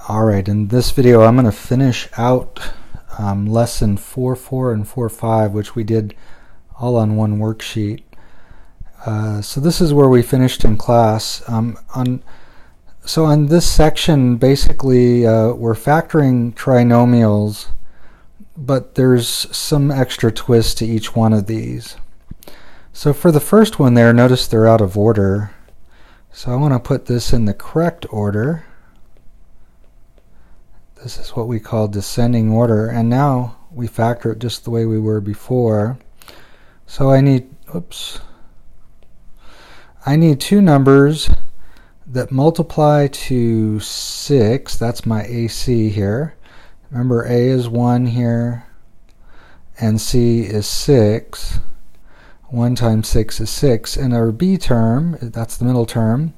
Alright, in this video I'm going to finish out lesson 4.4 and 4.5, which we did all on one worksheet. So this is where we finished in class. So on this section, basically we're factoring trinomials, but there's some extra twist to each one of these. So for the first one there, notice they're out of order. So I want to put this in the correct order. This is what we call descending order, and now we factor it just the way we were before. So I need two numbers that multiply to 6. That's my AC here. Remember, A is 1 here, and C is 6. 1 times 6 is 6. And our B term, that's the middle term,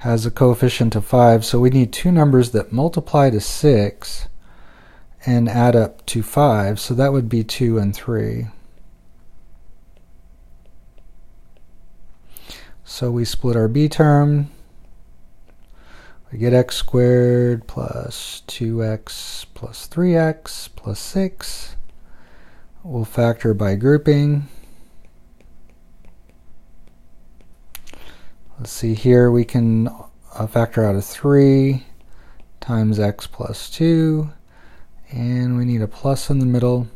has a coefficient of 5. So we need two numbers that multiply to 6 and add up to 5. So that would be 2 and 3. So we split our B term. We get x squared plus 2x plus 3x plus 6. We'll factor by grouping. Let's see here, we can factor out of 3 times x plus 2, and we need a plus in the middle.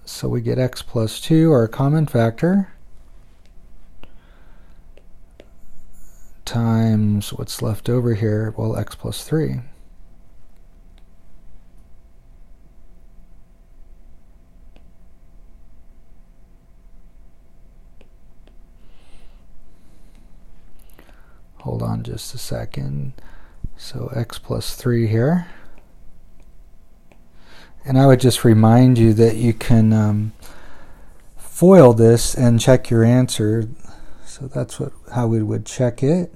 So we get x plus 2, our common factor, times what's left over here, well, x plus 3. Hold on just a second. So x plus 3 here. And I would just remind you that you can FOIL this and check your answer. So that's how we would check it.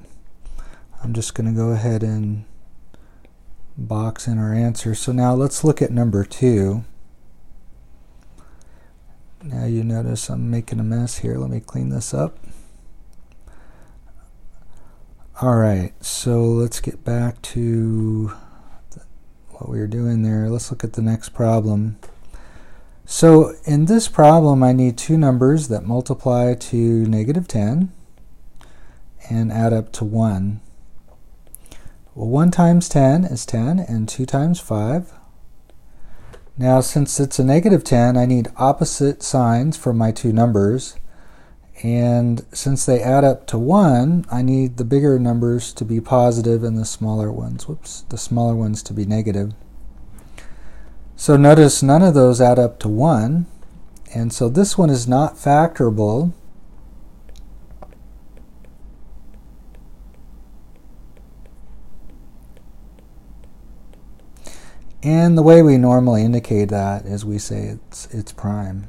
I'm just going to go ahead and box in our answer. So now let's look at number 2. Now you notice I'm making a mess here. Let me clean this up. Alright, so let's get back to what we were doing there. Let's look at the next problem. So in this problem, I need two numbers that multiply to -10 and add up to 1. Well, 1 times 10 is 10, and 2 times 5. Now, since it's a -10, I need opposite signs for my two numbers. And since they add up to 1, I need the bigger numbers to be positive and the smaller ones, the smaller ones to be negative. So notice none of those add up to 1, and so this one is not factorable. And the way we normally indicate that is we say it's prime.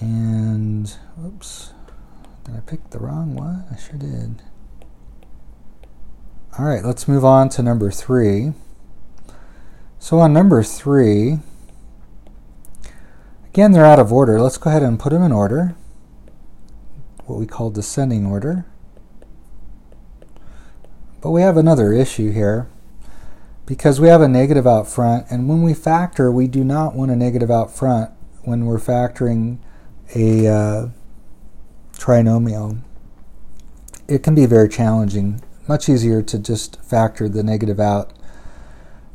And, oops, did I pick the wrong one? I sure did. Alright, let's move on to number 3. So on number 3, again, they're out of order. Let's go ahead and put them in order, what we call descending order. But we have another issue here, because we have a negative out front, and when we factor, we do not want a negative out front when we're factoring a trinomial. It can be very challenging. Much easier to just factor the negative out.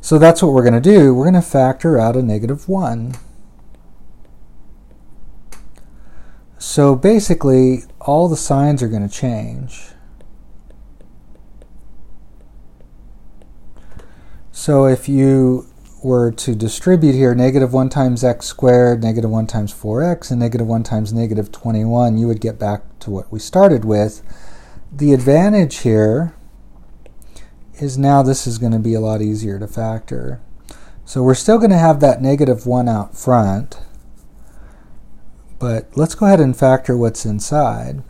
So that's what we're going to do. We're going to factor out a -1. So basically, all the signs are going to change. So if you were to distribute here -1 times x squared, -1 times 4x, and -1 times -21, you would get back to what we started with. The advantage here is now this is going to be a lot easier to factor. So we're still going to have that -1 out front, but let's go ahead and factor what's inside.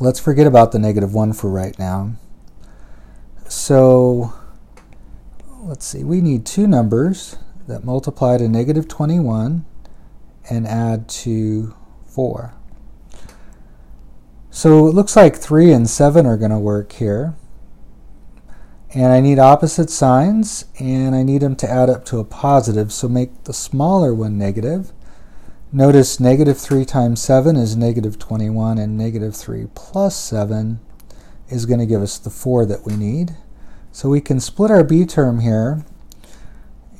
Let's forget about the -1 for right now. So let's see, we need two numbers that multiply to -21 and add to 4. So it looks like 3 and 7 are going to work here. And I need opposite signs, and I need them to add up to a positive, so make the smaller one negative. Notice negative 3 times 7 is negative 21, and negative 3 plus 7 is going to give us the 4 that we need. So we can split our b term here,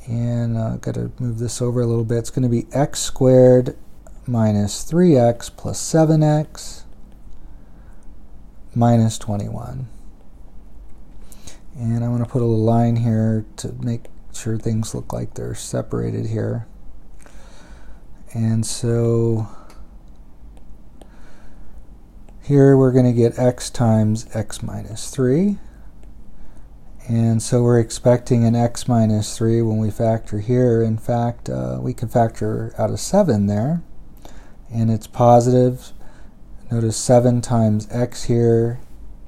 and I've got to move this over a little bit. It's going to be x squared minus 3x plus 7x minus 21. And I want to put a little line here to make sure things look like they're separated here. And so here we're going to get x times x minus 3. And so we're expecting an x minus 3 when we factor here. In fact, we can factor out a 7 there. And it's positive. Notice 7 times x here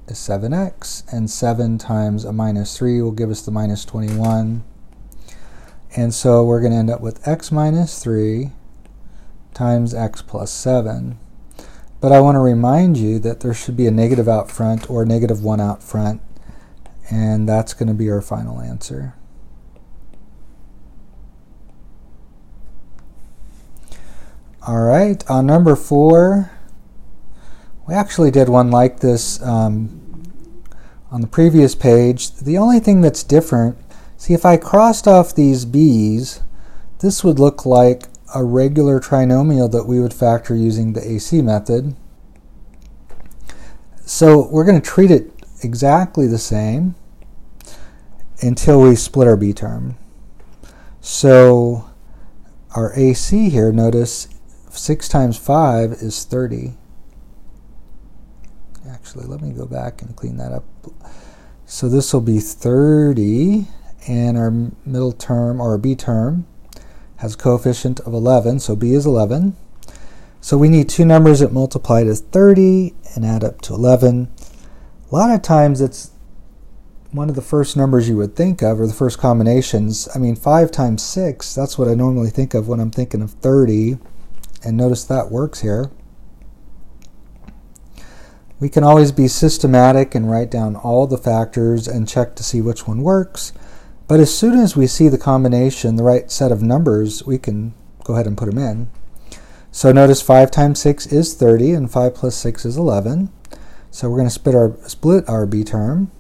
is 7x, and 7 times a minus 3 will give us the minus 21. And so we're going to end up with x minus 3 times x plus 7. But I want to remind you that there should be a negative out front or negative 1 out front, and that's going to be our final answer. All right, on number 4, we actually did one like this on the previous page. The only thing that's different, see, if I crossed off these b's, this would look like a regular trinomial that we would factor using the AC method. So we're going to treat it exactly the same until we split our b term. So our AC here, notice 6 times 5 is 30. Actually, let me go back and clean that up. So this will be 30, and our middle term, or b term, has a coefficient of 11, so b is 11. So we need two numbers that multiply to 30 and add up to 11. A lot of times it's one of the first numbers you would think of, or the first combinations. I mean, 5 times 6, that's what I normally think of when I'm thinking of 30. And notice that works here. We can always be systematic and write down all the factors and check to see which one works. But as soon as we see the combination, the right set of numbers, we can go ahead and put them in. So notice 5 times 6 is 30, and 5 plus 6 is 11. So we're going to split our b term.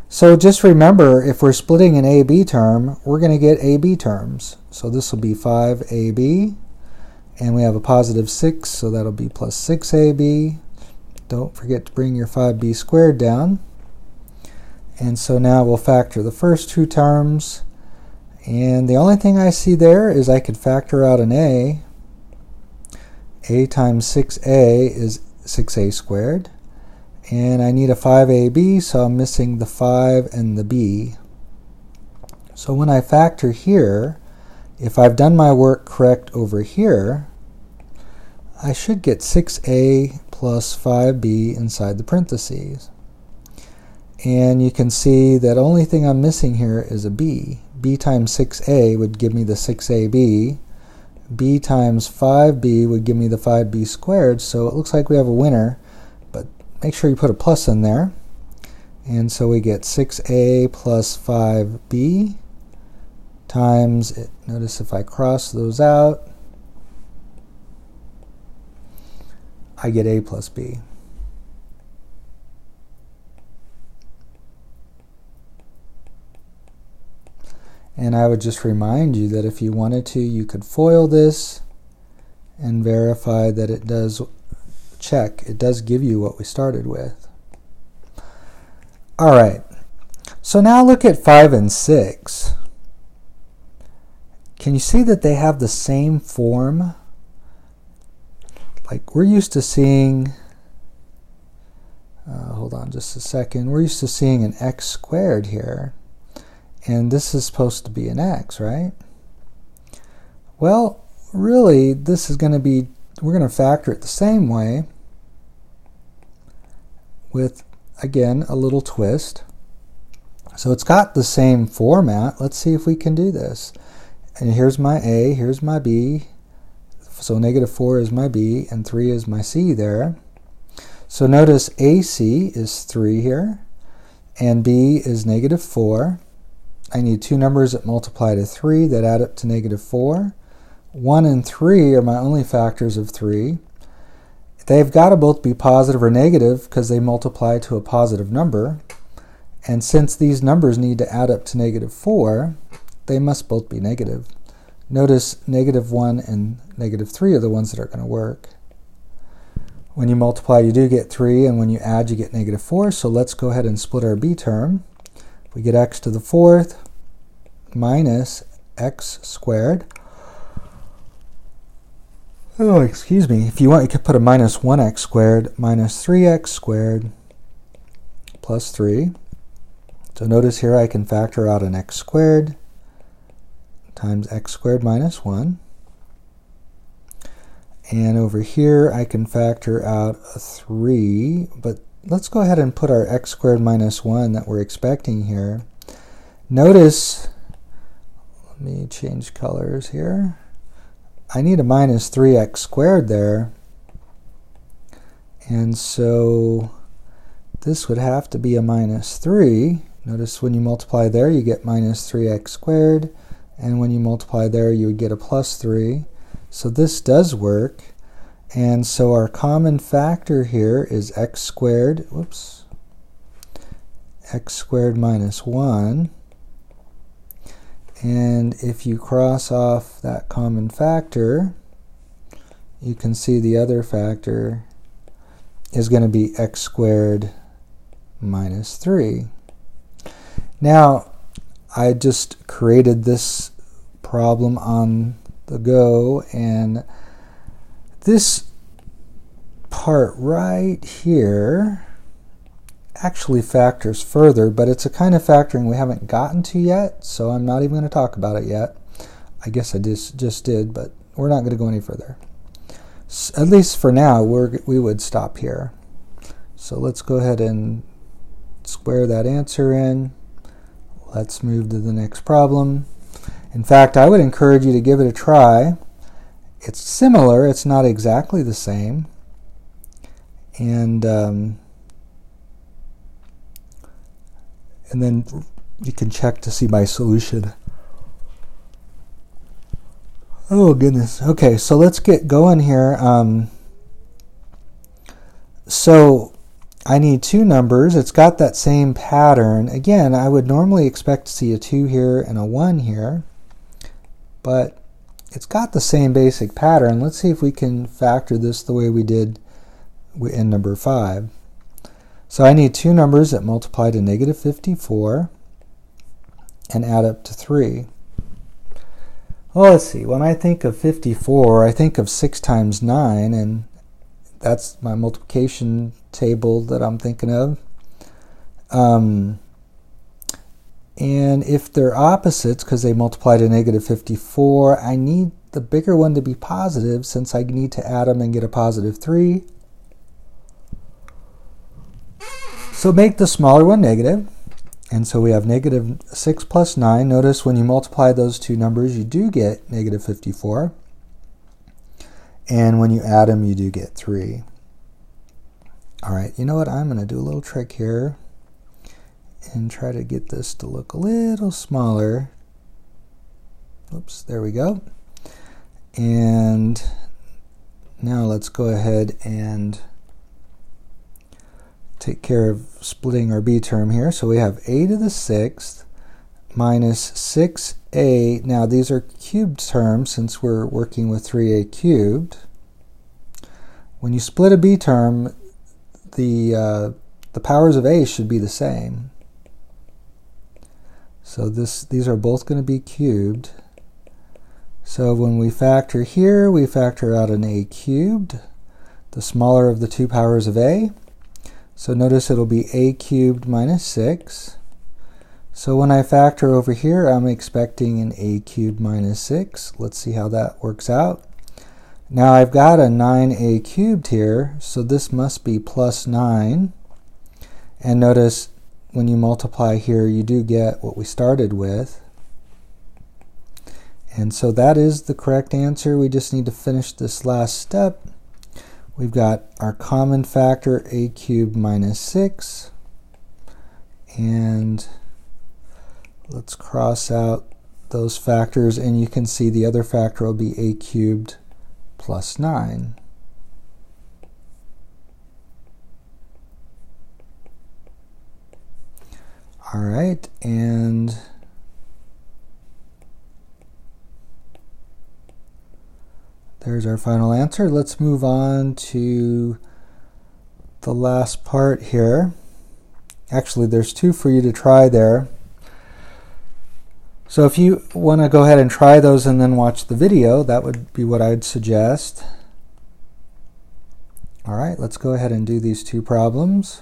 So just remember, if we're splitting an a-b term, we're going to get a-b terms. So this will be 5ab, and we have a positive 6, so that'll be plus 6ab. Don't forget to bring your 5b squared down. And so now we'll factor the first two terms. And the only thing I see there is I could factor out an a. A times 6a is 6a squared. And I need a 5ab, so I'm missing the 5 and the b. So when I factor here, if I've done my work correct over here, I should get 6a plus 5b inside the parentheses. And you can see that only thing I'm missing here is a b. b times 6a would give me the 6ab. b times 5b would give me the 5b squared, so it looks like we have a winner, but make sure you put a plus in there. And so we get 6a plus 5b times, notice if I cross those out, I get a plus b. And I would just remind you that if you wanted to, you could FOIL this and verify that it does check. It does give you what we started with. All right, so now look at 5 and 6. Can you see that they have the same form? Like we're used to seeing, hold on just a second, we're used to seeing an x squared here. And this is supposed to be an x, right? Well, really, this is going to be, we're going to factor it the same way with, again, a little twist. So it's got the same format. Let's see if we can do this. And here's my a, here's my b. So negative 4 is my b, and 3 is my c there. So notice AC is 3 here, and B is negative 4. I need two numbers that multiply to 3 that add up to negative 4. 1 and 3 are my only factors of 3. They've got to both be positive or negative because they multiply to a positive number. And since these numbers need to add up to negative 4, they must both be negative. Notice negative 1 and negative 3 are the ones that are going to work. When you multiply, you do get 3, and when you add, you get negative 4. So let's go ahead and split our b term. We get x to the 4th minus x squared. Oh, excuse me. If you want, you could put a minus 1x squared minus 3x squared plus 3. So notice here I can factor out an x squared times x squared minus 1. And over here I can factor out a 3, but let's go ahead and put our x squared minus 1 that we're expecting here. Notice, let me change colors here. I need a minus 3x squared there, and so this would have to be a minus 3. Notice when you multiply there you get minus 3x squared, and when you multiply there you would get a plus 3. So this does work, and so our common factor here is x squared, x squared minus 1. And if you cross off that common factor, you can see the other factor is going to be x squared minus 3. Now, I just created this problem on the go, and this part right here actually factors further, but it's a kind of factoring we haven't gotten to yet, so I'm not even going to talk about it yet. I guess I just did, but we're not going to go any further. At least for now, we would stop here. So let's go ahead and square that answer in. Let's move to the next problem. In fact, I would encourage you to give it a try. It's similar, it's not exactly the same. And then you can check to see my solution. Oh goodness. Okay, so let's get going here. So I need two numbers. It's got that same pattern. Again, I would normally expect to see a 2 here and a 1 here, but it's got the same basic pattern. Let's see if we can factor this the way we did in number 5. So I need two numbers that multiply to negative 54 and add up to 3. Well, let's see. When I think of 54, I think of 6 times 9, and that's my multiplication table that I'm thinking of. And if they're opposites, because they multiply to negative 54, I need the bigger one to be positive, since I need to add them and get a positive 3. So make the smaller one negative, and so we have negative 6 plus 9. Notice when you multiply those two numbers, you do get negative 54. And when you add them, you do get 3. All right, you know what? I'm going to do a little trick here and try to get this to look a little smaller. Oops, there we go. And now let's go ahead and take care of splitting our b term here. So we have a to the 6th minus 6a. Now these are cubed terms since we're working with 3a cubed. When you split a b term, the powers of a should be the same. So these are both going to be cubed. So when we factor here, we factor out an a cubed, the smaller of the two powers of a. So notice it'll be a cubed minus 6. So when I factor over here, I'm expecting an a cubed minus 6. Let's see how that works out. Now I've got a 9a cubed here, so this must be plus 9. And notice when you multiply here, you do get what we started with. And so that is the correct answer. We just need to finish this last step, we've got our common factor a cubed minus 6, and let's cross out those factors, and you can see the other factor will be a cubed plus 9. All right, and there's our final answer. Let's move on to the last part here. Actually, there's two for you to try there. So if you want to go ahead and try those and then watch the video, that would be what I'd suggest. All right, let's go ahead and do these two problems.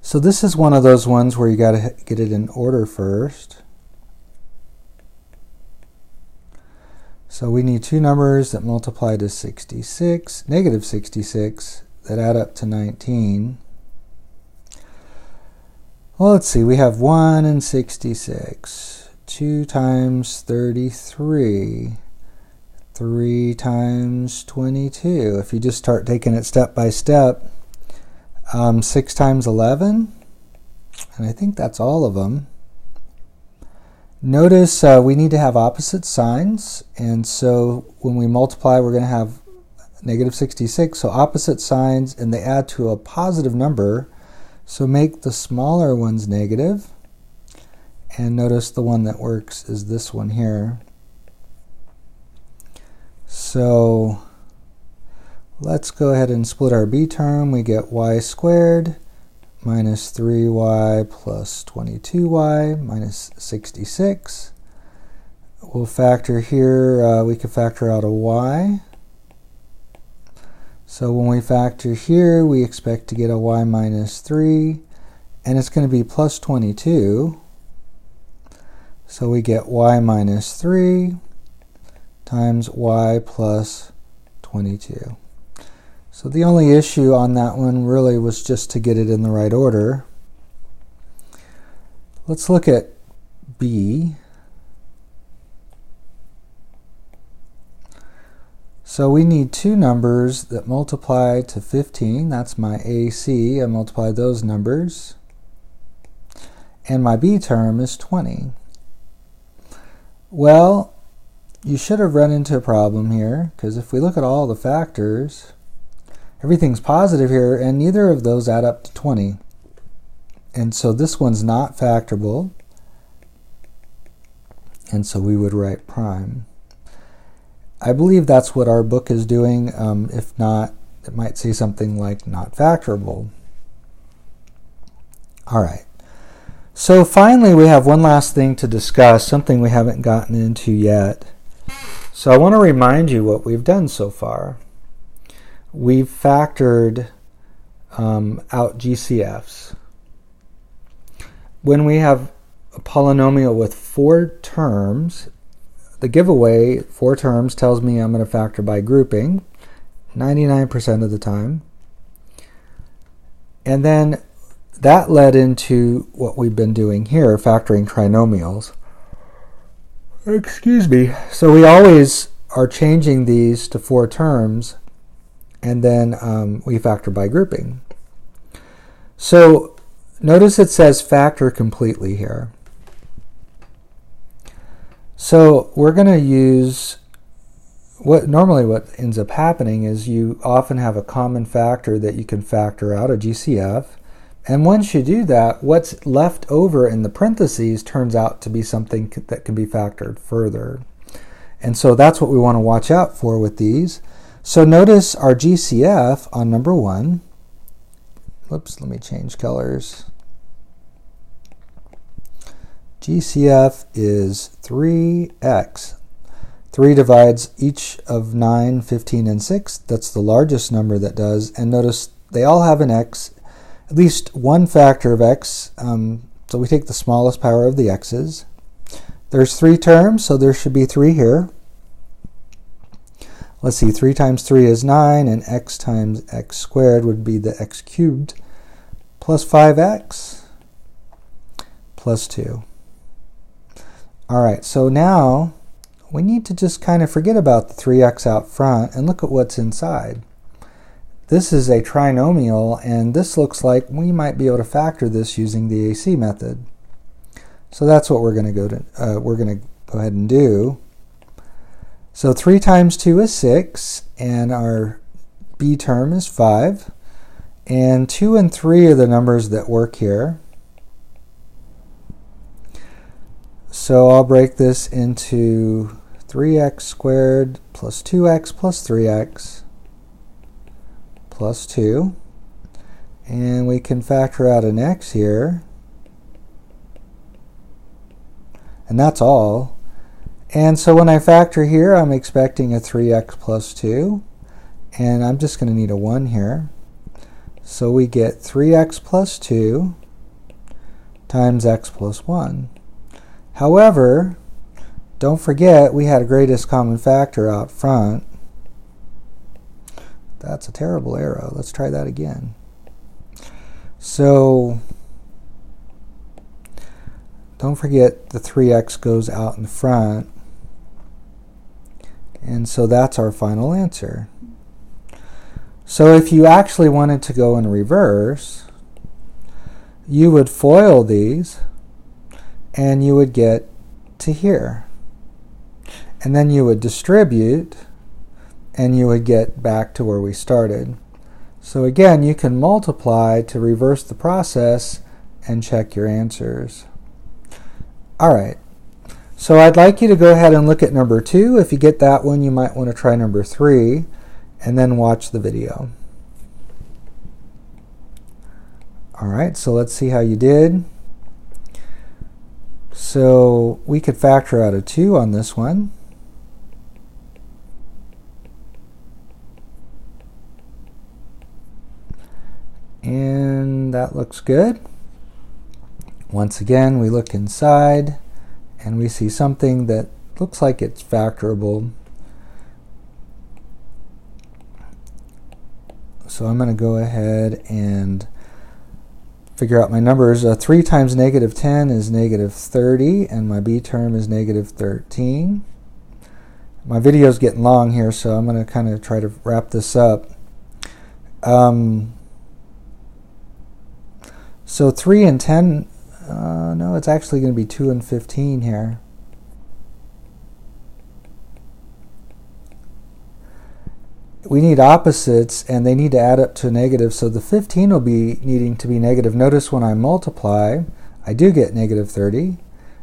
So this is one of those ones where you got to get it in order first. So we need two numbers that multiply to 66, negative 66, that add up to 19. Well, let's see, we have 1 and 66, 2 times 33, 3 times 22. If you just start taking it step by step, 6 times 11, and I think that's all of them. Notice we need to have opposite signs, and so when we multiply we're going to have negative 66, so opposite signs, and they add to a positive number, so make the smaller ones negative, and notice the one that works is this one here. So let's go ahead and split our b term. We get y squared minus 3y plus 22y minus 66. We'll factor here, we can factor out a y. So when we factor here, we expect to get a y minus 3, and it's going to be plus 22. So we get y minus 3 times y plus 22. So the only issue on that one really was just to get it in the right order. Let's look at B. So we need two numbers that multiply to 15. That's my AC. I multiply those numbers. And my B term is 20. Well, you should have run into a problem here, because if we look at all the factors, everything's positive here, and neither of those add up to 20. And so this one's not factorable, and so we would write prime. I believe that's what our book is doing. If not, it might say something like not factorable. All right. So finally, we have one last thing to discuss, something we haven't gotten into yet. So I want to remind you what we've done so far. We've factored out GCFs. When we have a polynomial with 4 terms, the giveaway 4 terms tells me I'm going to factor by grouping 99% of the time. And then that led into what we've been doing here, factoring trinomials. Excuse me. So we always are changing these to 4 terms, and then we factor by grouping. So notice it says factor completely here. So we're going to use what ends up happening is you often have a common factor that you can factor out, a GCF, and once you do that, what's left over in the parentheses turns out to be something that can be factored further. And so that's what we want to watch out for with these. So notice our GCF on number 1. Whoops, let me change colors. GCF is 3x. 3 divides each of 9, 15, and 6. That's the largest number that does. And notice they all have an x, at least one factor of x. So we take the smallest power of the x's. There's 3 terms, so there should be 3 here. Let's see, 3 times 3 is 9, and x times x squared would be the x cubed, plus 5x, plus 2. All right, so now we need to just kind of forget about the 3x out front and look at what's inside. This is a trinomial, and this looks like we might be able to factor this using the AC method. So that's what we're going to go ahead and do. So 3 times 2 is 6, and our b term is 5. And 2 and 3 are the numbers that work here. So I'll break this into 3x squared plus 2x plus 3x plus 2. And we can factor out an x here. And that's all. And so when I factor here, I'm expecting a 3x plus 2. And I'm just going to need a 1 here. So we get 3x plus 2 times x plus 1. However, don't forget we had a greatest common factor out front. That's a terrible arrow. Let's try that again. So don't forget the 3x goes out in front. And so that's our final answer. So if you actually wanted to go in reverse, you would FOIL these and you would get to here. And then you would distribute and you would get back to where we started. So again, you can multiply to reverse the process and check your answers. All right. So I'd like you to go ahead and look at number 2. If you get that one, you might want to try number 3 and then watch the video. All right, so let's see how you did. So we could factor out a 2 on this one. And that looks good. Once again, we look inside and we see something that looks like it's factorable. So I'm going to go ahead and figure out my numbers. 3 times negative 10 is negative 30, and my b term is negative 13. My video is getting long here, so I'm going to kind of try to wrap this up. So 3 and 10, no, it's actually going to be 2 and 15 here. We need opposites, and they need to add up to a negative, so the 15 will be needing to be negative. Notice when I multiply, I do get negative 30,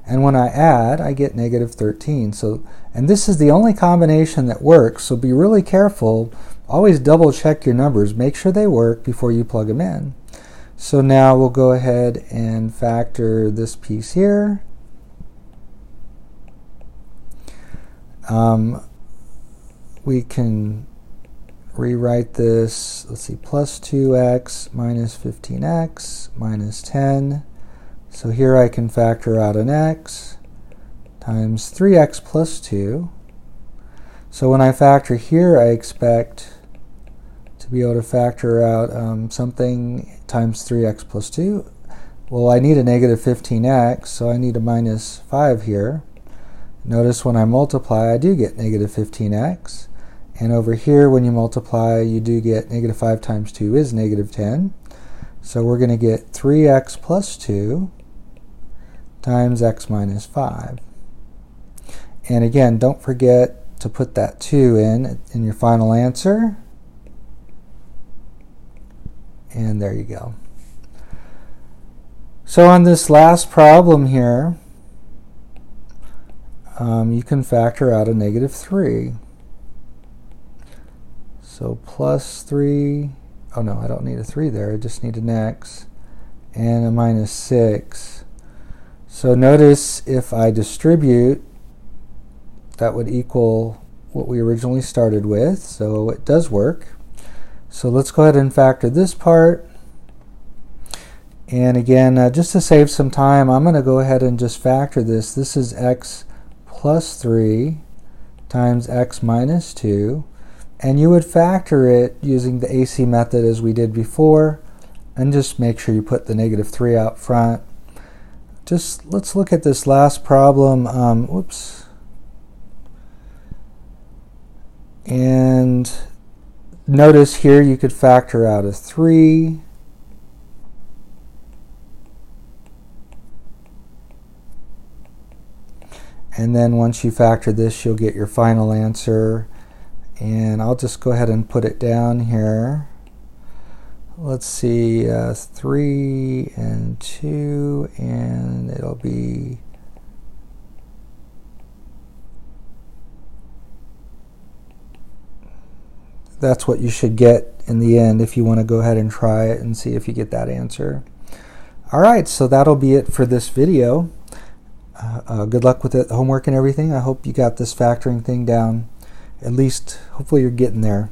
and when I add, I get negative 13. So, and this is the only combination that works, so be really careful. Always double check your numbers. Make sure they work before you plug them in. So now we'll go ahead and factor this piece here. We can rewrite this, let's see, plus 2x minus 15x minus 10. So here I can factor out an x times 3x plus 2. So when I factor here, I expect to be able to factor out something times 3x plus 2. Well, I need a negative 15x, so I need a minus 5 here. Notice when I multiply, I do get negative 15x. And over here, when you multiply, you do get negative 5 times 2 is negative 10. So we're going to get 3x plus 2 times x minus 5. And again, don't forget to put that 2 in your final answer. And there you go. So on this last problem here, you can factor out a negative 3. So plus 3, oh no, I don't need a 3 there, I just need an x, and a minus 6. So notice if I distribute, that would equal what we originally started with, so it does work. So let's go ahead and factor this part. And again, just to save some time, I'm going to go ahead and just factor this. This is x plus 3 times x minus 2. And you would factor it using the AC method as we did before. And just make sure you put the negative 3 out front. Just let's look at this last problem. Oops. And notice here you could factor out a 3. And then once you factor this, you'll get your final answer. And I'll just go ahead and put it down here. Let's see, 3 and 2, and it'll be that's what you should get in the end if you want to go ahead and try it and see if you get that answer. Alright, so that'll be it for this video. Good luck with the homework and everything. I hope you got this factoring thing down. At least, hopefully you're getting there.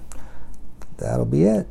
That'll be it.